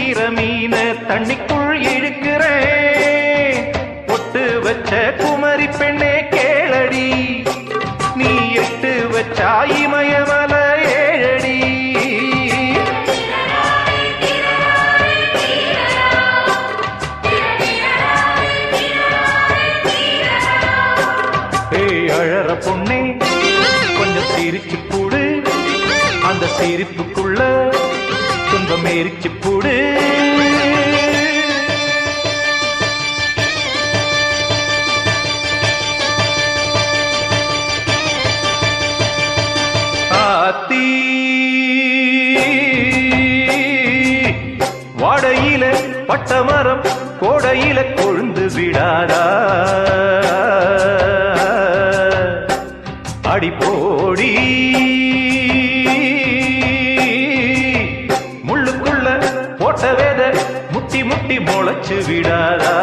திரியிற மீன தண்ணிக்குள் இழுக்கிறேன். பொட்டு வச்ச குமரி பெண்ணே கேளடி, நீ எட்டு வச்சா இமயமல ஏழடி. ஏய் அழற பொண்ணே கொஞ்சம் சிரிச்சு போடு, அந்த சிரிப்புக்குள்ள துன்பம் எரிச்சு போடு. ஆத்தி வாடையில பட்டமரம் கோடையில கொழுந்து விடாதா, அடி போடி முள்ளுக்குள்ள போட்ட வேத முட்டி முட்டி முளைச்சு விடாதா.